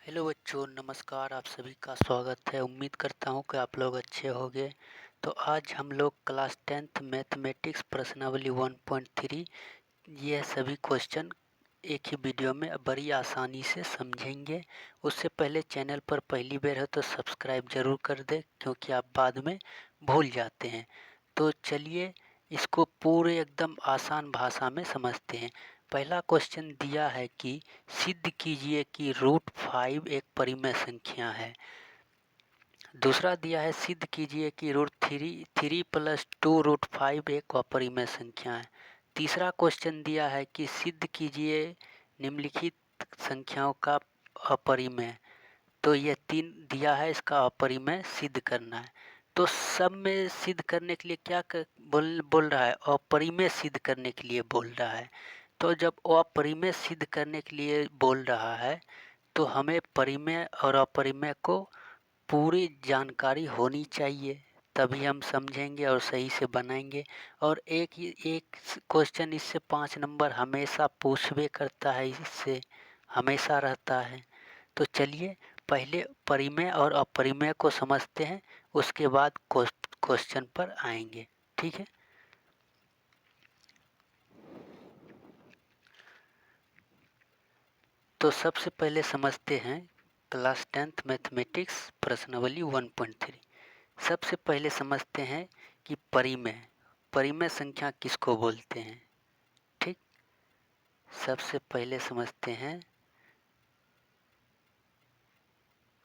Hello बच्चों, नमस्कार। आप सभी का स्वागत है। उम्मीद करता हूँ कि आप लोग अच्छे होंगे। तो आज हम लोग क्लास 10th मैथमेटिक्स प्रश्नावली 1.3 यह सभी क्वेश्चन एक ही वीडियो में बड़ी आसानी से समझेंगे। उससे पहले चैनल पर पहली बार हो तो सब्सक्राइब ज़रूर कर दें, क्योंकि आप बाद में भूल जाते हैं। तो चलिए इसको पूरे एकदम आसान भाषा में समझते हैं। पहला क्वेश्चन दिया है कि सिद्ध कीजिए कि √5 एक परिमेय संख्या है। दूसरा दिया है सिद्ध कीजिए कि √3 + 2 √5 एक अपरिमेय संख्या है। तीसरा क्वेश्चन दिया है कि सिद्ध कीजिए निम्नलिखित संख्याओं का अपरिमेय। तो ये 3 दिया है, इसका अपरिमेय सिद्ध करना है। तो सब में सिद्ध करने के लिए क्या बोल रहा है? अपरिमेय सिद्ध करने के लिए बोल रहा है। तो जब अपरिमेय सिद्ध करने के लिए बोल रहा है तो हमें परिमेय और अपरिमेय को पूरी जानकारी होनी चाहिए, तभी हम समझेंगे और सही से बनाएंगे। और एक क्वेश्चन इससे 5 नंबर हमेशा पूछबे करता है, इससे हमेशा रहता है। तो चलिए पहले परिमेय और अपरिमेय को समझते हैं, उसके बाद क्वेश्चन पर आएंगे। ठीक है। तो सबसे पहले समझते हैं क्लास 10th मैथमेटिक्स प्रश्नावली 1.3। सबसे पहले समझते हैं कि परिमेय संख्या किसको बोलते हैं। ठीक, सबसे पहले समझते हैं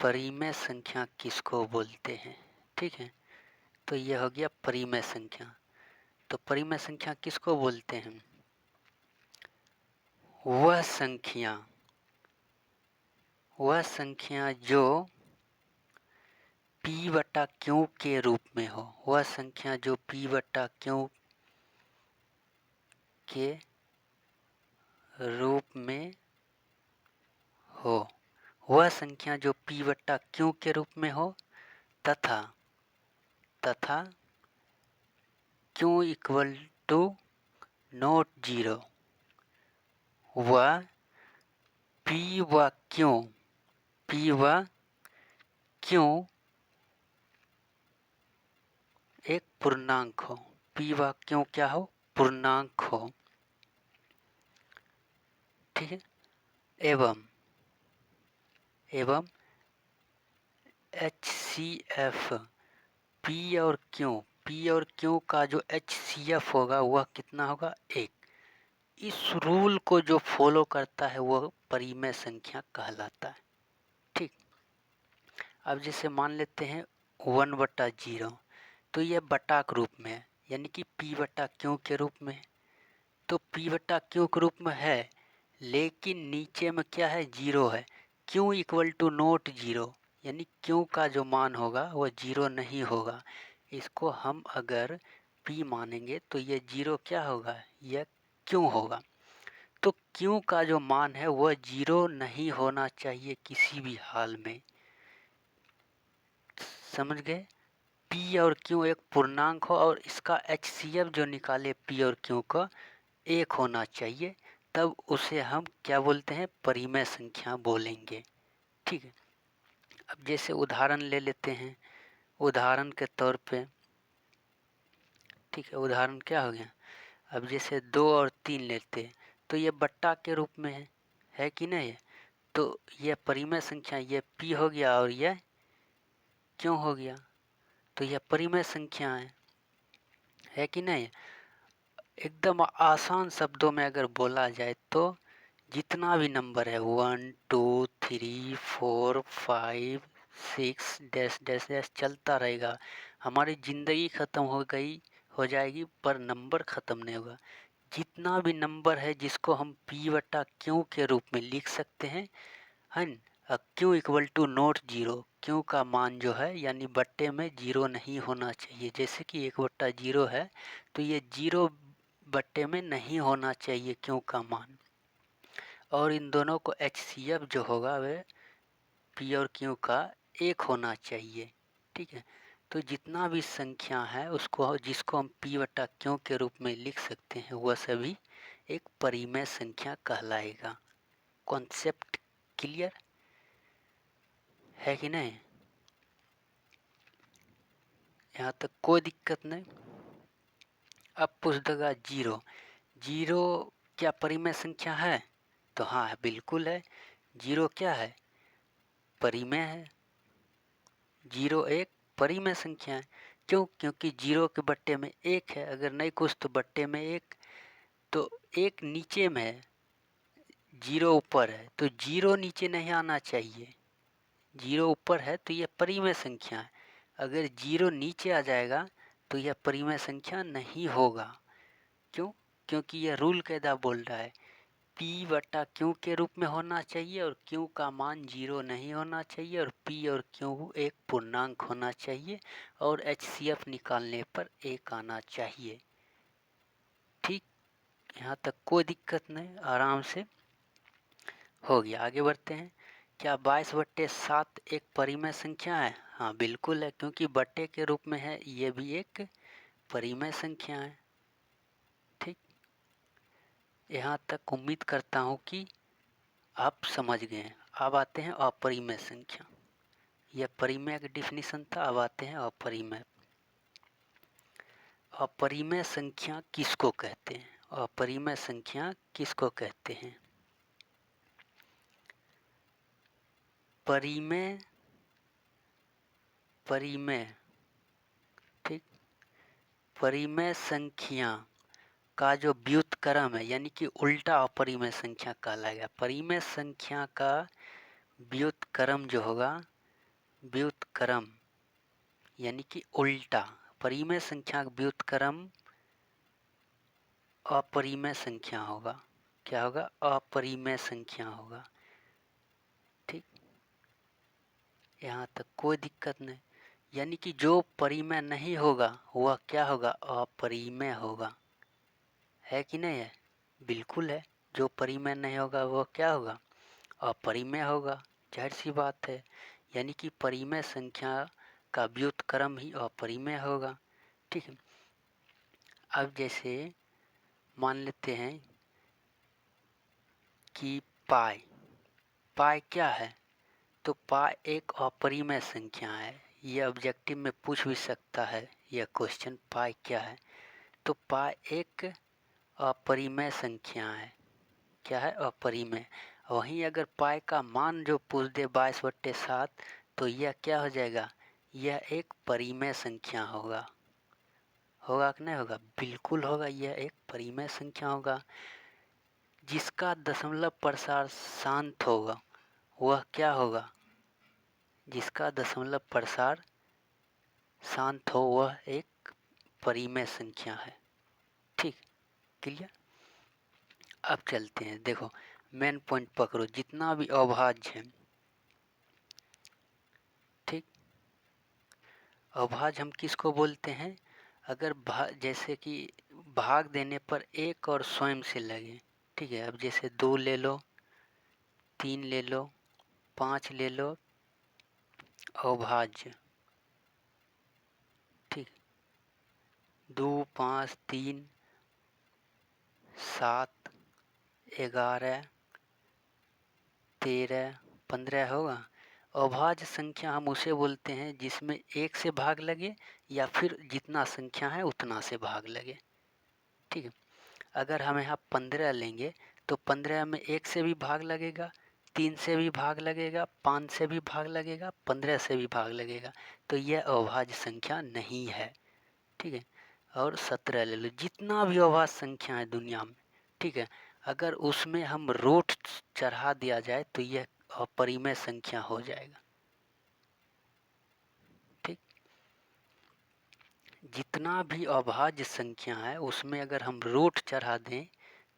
परिमेय संख्या किसको बोलते हैं। ठीक है, तो यह हो गया परिमेय संख्या। तो परिमेय संख्या किसको बोलते हैं? वह संख्या जो p/q के रूप में हो। वह संख्या जो p/q के रूप में हो। वह संख्या जो p/q के रूप में हो तथा q = नॉट 0। वह p व q एक पूर्णांक हो। p व q क्या हो? पूर्णांक हो। ठीक है। एवं HCF p और q का जो HCF होगा वह कितना होगा? 1। इस रूल को जो फॉलो करता है वह परिमेय संख्या कहलाता है। ठीक, अब जैसे मान लेते हैं 1/0, तो यह बटा के रूप में है, यानी कि p/q के रूप में है। तो p/q के रूप में है, लेकिन नीचे में क्या है? 0 है। q = नॉट 0, यानी q का जो मान होगा वह 0 नहीं होगा। इसको हम अगर p मानेंगे तो यह 0 क्या होगा? यह q होगा। तो q का जो मान है वह 0 नहीं होना चाहिए किसी भी हाल में। समझ गए? p और q एक पूर्णांक हो और इसका HCF जो निकाले p और q का 1 होना चाहिए, तब उसे हम क्या बोलते हैं? परिमेय संख्या बोलेंगे। ठीक है। अब जैसे उदाहरण ले लेते हैं। उदाहरण के तौर पे, ठीक है, उदाहरण क्या हो गया? अब जैसे 2 और 3 लेते हैं, तो ये बट्टा के रूप में है कि नहीं है? तो यह परिमेय संख्या, यह p हो गया और यह क्यों हो गया? तो यह परिमेय संख्या है कि नहीं? एकदम आसान शब्दों में अगर बोला जाए तो जितना भी नंबर है 1 2 3 4 5 6 डैश डैश डैश चलता रहेगा। हमारी ज़िंदगी ख़त्म हो जाएगी पर नंबर ख़त्म नहीं होगा। जितना भी नंबर है जिसको हम p/q के रूप में लिख सकते हैं, है न? q = not 0। q का मान जो है यानी बट्टे में 0 नहीं होना चाहिए। जैसे कि 1/0 है तो ये 0 बट्टे में नहीं होना चाहिए q का मान। और इन दोनों को HCF जो होगा वह p और q का 1 होना चाहिए। ठीक है। तो जितना भी संख्या है उसको, जिसको हम p/q के रूप में लिख सकते हैं, वह सभी एक परिमेय संख्या कहलाएगा। Concept clear? है कि नहीं? यहाँ तक कोई दिक्कत नहीं। अब पूछ देगा जीरो, जीरो क्या परिमेय संख्या है? तो हाँ है, बिल्कुल है। जीरो क्या है? परिमेय है। जीरो एक परिमेय संख्या है। क्यों? क्योंकि जीरो के बट्टे में एक है, अगर नहीं कुछ तो बट्टे में एक, तो एक नीचे में है, जीरो ऊपर है, तो जीरो नीचे नहीं आना चाहिए। जीरो ऊपर है तो यह परिमेय संख्या है। अगर जीरो नीचे आ जाएगा तो यह परिमेय संख्या नहीं होगा। क्यों? क्योंकि यह रूल कायदा बोल रहा है P बटा Q के रूप में होना चाहिए और Q का मान जीरो नहीं होना चाहिए और P और Q एक पूर्णांक होना चाहिए और HCF निकालने पर एक आना चाहिए। ठीक, यहाँ तक कोई दिक्कत नहीं, आराम से हो गया। आगे बढ़ते हैं। क्या 22/7 एक परिमेय संख्या है? हाँ बिल्कुल है, क्योंकि बट्टे के रूप में है, ये भी एक परिमेय संख्या है। ठीक, यहाँ तक उम्मीद करता हूँ कि आप समझ गए। अब आते हैं अपरिमेय संख्या। यह परिमेय का डिफिनीशन था, अब आते हैं अपरिमेय। अपरिमेय संख्या किसको कहते हैं? अपरिमेय संख्या किसको कहते हैं? परिमेय, परिमेय, ठीक, परिमेय संख्या का जो व्युत्क्रम है, यानी कि उल्टा अपरिमेय संख्या कहलाएगा। परिमेय संख्या का व्युत्क्रम जो होगा, व्युत्क्रम यानी कि उल्टा, परिमेय संख्या का व्युत्क्रम अपरिमेय संख्या होगा। क्या होगा? अपरिमेय संख्या होगा। ठीक, यहाँ तक कोई दिक्कत नहीं। यानी कि जो परिमेय नहीं होगा वह क्या होगा? अपरिमेय होगा। है कि नहीं है? बिल्कुल है। जो परिमेय नहीं होगा वह क्या होगा? अपरिमेय होगा। जाहिर सी बात है। यानी कि परिमेय संख्या का व्युत्क्रम ही अपरिमेय होगा। ठीक है। अब जैसे मान लेते हैं कि पाई, पाई क्या है? तो पाई एक अपरिमेय संख्या है। यह ऑब्जेक्टिव में पूछ भी सकता है यह क्वेश्चन, पाई क्या है? तो पाई एक अपरिमेय संख्या है। क्या है? अपरिमेय। वहीं अगर पाई का मान जो पूछ दे 22/7, तो यह क्या हो जाएगा? यह एक परिमेय संख्या होगा। होगा कि नहीं होगा? बिल्कुल होगा, यह एक परिमेय संख्या होगा। जिसका दशमलव प्रसार शांत होगा वह क्या होगा? जिसका दशमलव प्रसार शांत हो वह एक परिमेय संख्या है। ठीक, क्लियर? अब चलते हैं। देखो मेन पॉइंट पकड़ो, जितना भी अभाज्य है, ठीक, अभाज्य हम किसको बोलते हैं? अगर जैसे कि भाग देने पर एक और स्वयं से लगे। ठीक है, अब जैसे 2 ले लो, 3 ले लो, 5 ले लो, अभाज्य। ठीक, 2, 5, 3, 7, 11, 13, 15 होगा। अभाज्य संख्या हम उसे बोलते हैं जिसमें एक से भाग लगे या फिर जितना संख्या है उतना से भाग लगे। ठीक है, अगर हम यहाँ 15 लेंगे तो 15 में एक से भी भाग लगेगा, 3 से भी भाग लगेगा, 5 से भी भाग लगेगा, 15 से भी भाग लगेगा, तो यह अभाज्य संख्या नहीं है। ठीक है, और 17 ले लो, जितना भी अभाज्य संख्या है दुनिया में, ठीक है, अगर उसमें हम रूट चढ़ा दिया जाए तो यह अपरिमेय संख्या हो जाएगा। ठीक, जितना भी अभाज्य संख्या है उसमें अगर हम रूट चढ़ा दें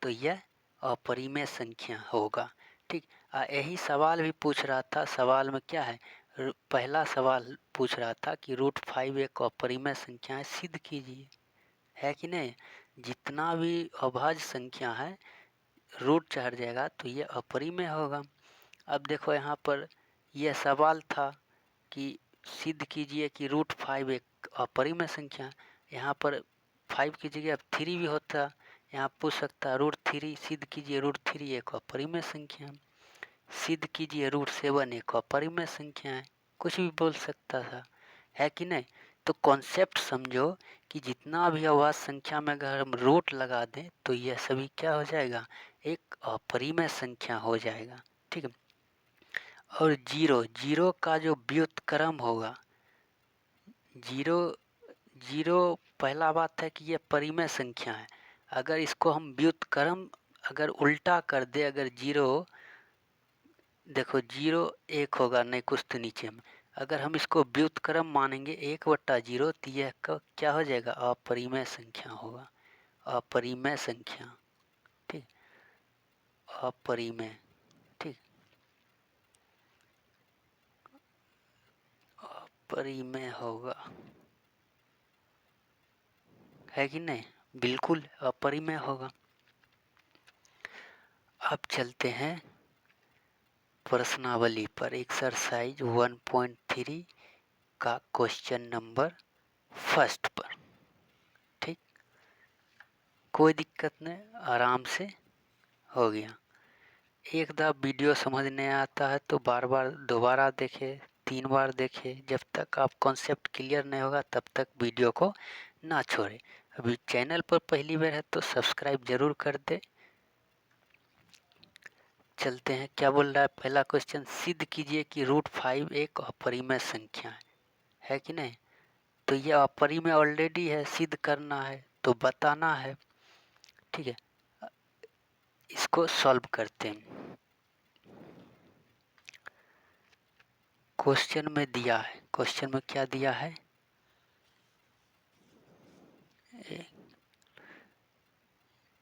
तो यह अपरिमेय संख्या होगा। ठीक, यही सवाल भी पूछ रहा था। सवाल में क्या है? पहला सवाल पूछ रहा था कि √5 एक अपरिमेय संख्या है, सिद्ध कीजिए। है कि नहीं? जितना भी अभाज्य संख्या है रूट चढ़ जाएगा तो ये अपरिमेय होगा। अब देखो यहाँ पर यह सवाल था कि सिद्ध कीजिए कि √5 एक अपरिमेय संख्या। यहाँ पर 5 की जगह अब 3 भी होता, यहाँ पूछ सकता √3 सिद्ध कीजिए √3 एक अपरिमेय संख्या। सिद्ध कीजिए √7 एक अपरिमेय संख्या है, कुछ भी बोल सकता था, है कि नहीं। तो कॉन्सेप्ट समझो कि जितना भी अवाज संख्या में अगर हम रूट लगा दें तो यह सभी क्या हो जाएगा, एक अपरिमेय संख्या हो जाएगा, ठीक है। और जीरो, जीरो का जो व्युत्क्रम होगा, जीरो जीरो पहला बात है कि ये परिमेय संख्या है। अगर इसको हम व्युत्क्रम अगर उल्टा कर दे, अगर जीरो, देखो जीरो एक होगा, नहीं कुछ तो नीचे में, अगर हम इसको व्युत्क्रम मानेंगे 1/0 तो यह क्या हो जाएगा, अपरिमेय संख्या होगा, अपरिमेय संख्या, ठीक, अपरिमेय, ठीक, अपरिमेय होगा, है कि नहीं, बिल्कुल अपरिमेय होगा। अब चलते हैं प्रश्नावली पर, एक्सरसाइज 1.3 का क्वेश्चन नंबर फर्स्ट पर, ठीक, कोई दिक्कत नहीं, आराम से हो गया। एक दफ़ा वीडियो समझ नहीं आता है तो बार बार दोबारा देखे, 3 बार देखे, जब तक आप कॉन्सेप्ट क्लियर नहीं होगा तब तक वीडियो को ना छोड़े। अभी चैनल पर पहली बार है तो सब्सक्राइब जरूर कर दे। चलते हैं, क्या बोल रहा है पहला क्वेश्चन, सिद्ध कीजिए कि √5 एक अपरिमेय संख्या है कि नहीं। तो ये अपरिमेय ऑलरेडी है, सिद्ध करना है तो बताना है, ठीक है। इसको सॉल्व करते हैं। क्वेश्चन में दिया है, क्वेश्चन में क्या दिया है,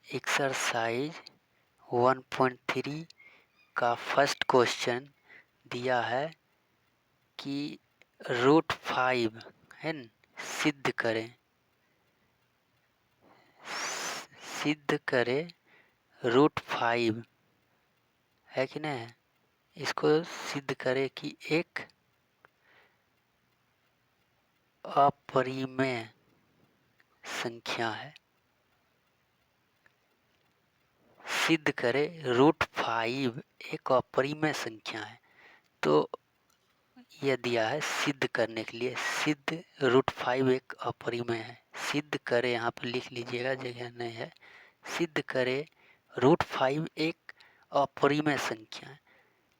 एक्सरसाइज 1.3 का फर्स्ट क्वेश्चन दिया है कि √5 है न, सिद्ध करें, सिद्ध करें √5, है कि नहीं, इसको सिद्ध करें कि एक अपरिमेय संख्या है, सिद्ध करे √5 एक अपरिमेय संख्या है। तो यह दिया है सिद्ध करने के लिए, सिद्ध √5 एक अपरिमेय है, सिद्ध करे, यहाँ पर लिख लीजिएगा, जगह नहीं है, सिद्ध करे √5 एक अपरिमेय संख्या है।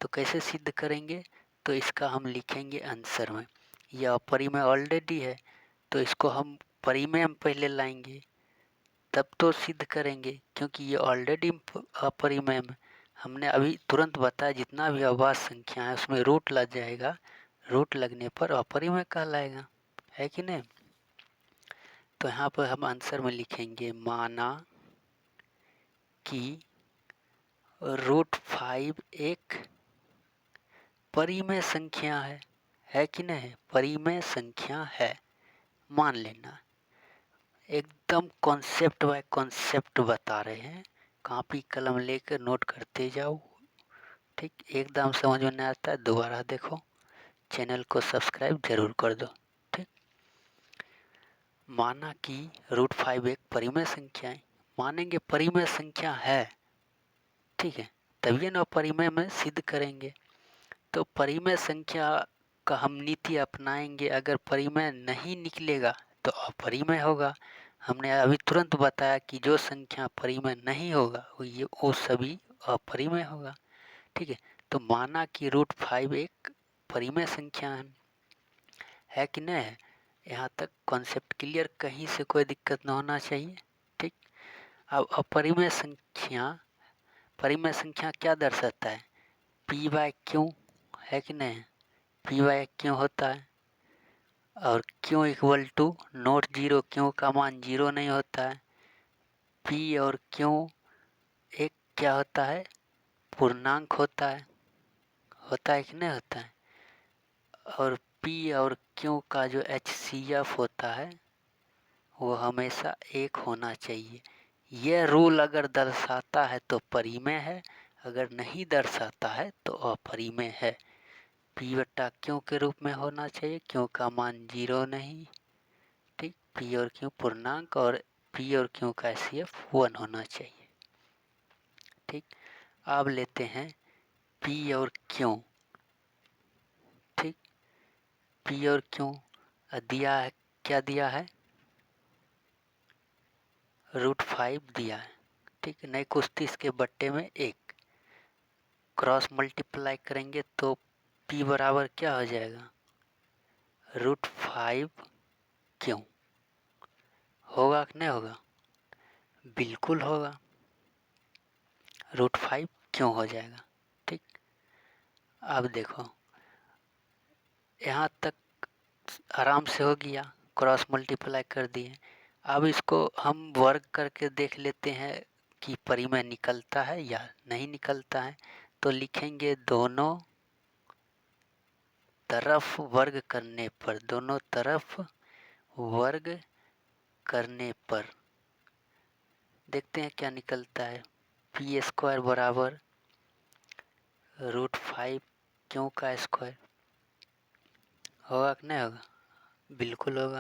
तो कैसे सिद्ध करेंगे, तो इसका हम लिखेंगे आंसर में, यह अपरिमेय ऑलरेडी है तो इसको हम परिमेय में पहले लाएंगे तब तो सिद्ध करेंगे, क्योंकि ये ऑलरेडी अपरिमेय में, हमने अभी तुरंत बताया जितना भी अवाज संख्या है उसमें रूट लग जाएगा, रूट लगने पर अपरिमेय कहलाएगा, है कि नहीं। तो यहाँ पर हम आंसर में लिखेंगे, माना कि √5 एक परिमेय संख्या है कि नहीं, परिमेय संख्या है, मान लेना। एकदम कॉन्सेप्ट बाय कॉन्सेप्ट बता रहे हैं, कॉपी कलम लेकर नोट करते जाओ, ठीक। एकदम समझ में नहीं आता है दोबारा देखो, चैनल को सब्सक्राइब जरूर कर दो, ठीक। माना कि √5 एक परिमेय संख्या है, मानेंगे परिमेय संख्या है, ठीक है, तभी ना परिमेय में सिद्ध करेंगे। तो परिमेय संख्या का हम नीति अपनाएंगे, अगर परिमेय नहीं निकलेगा तो अपरिमेय होगा। हमने अभी तुरंत बताया कि जो संख्या परिमेय नहीं होगा वो सभी अपरिमेय होगा, ठीक है। तो माना कि √5 एक परिमेय संख्या है कि नहीं है, यहाँ तक कॉन्सेप्ट क्लियर, कहीं से कोई दिक्कत ना होना चाहिए, ठीक। अब अपरिमेय संख्या, परिमेय संख्या क्या दर्शाता है, p/q, है कि नहीं, p/q होता है, और q equal to not zero, q का मान 0 नहीं होता है, p और q एक क्या होता है, पूर्णांक होता है कि नहीं होता है, और p और q का जो HCF होता है वो हमेशा एक होना चाहिए। यह रूल अगर दर्शाता है तो परिमेय है, अगर नहीं दर्शाता है तो अपरिमेय है। p/q के रूप में होना चाहिए, q का मान 0 नहीं, ठीक, p और q पूर्णांक, और p और q का HCF 1 होना चाहिए, ठीक। अब लेते हैं पी और क्यों, ठीक, पी और क्यों दिया है, क्या दिया है, √5 दिया है, ठीक। नई कुश्ती इसके बट्टे में 1 क्रॉस मल्टीप्लाई करेंगे तो p बराबर क्या हो जाएगा, √5 क्यों, होगा कि नहीं होगा, बिल्कुल होगा, √5 क्यों हो जाएगा, ठीक। अब देखो यहाँ तक आराम से हो गया, क्रॉस मल्टीप्लाई कर दिए। अब इसको हम वर्ग करके देख लेते हैं कि परिमेय निकलता है या नहीं निकलता है। तो लिखेंगे दोनों तरफ वर्ग करने पर, दोनों तरफ वर्ग करने पर देखते हैं क्या निकलता है। p² बराबर √5 क्यों का स्क्वायर, होगा कि नहीं होगा, बिल्कुल होगा।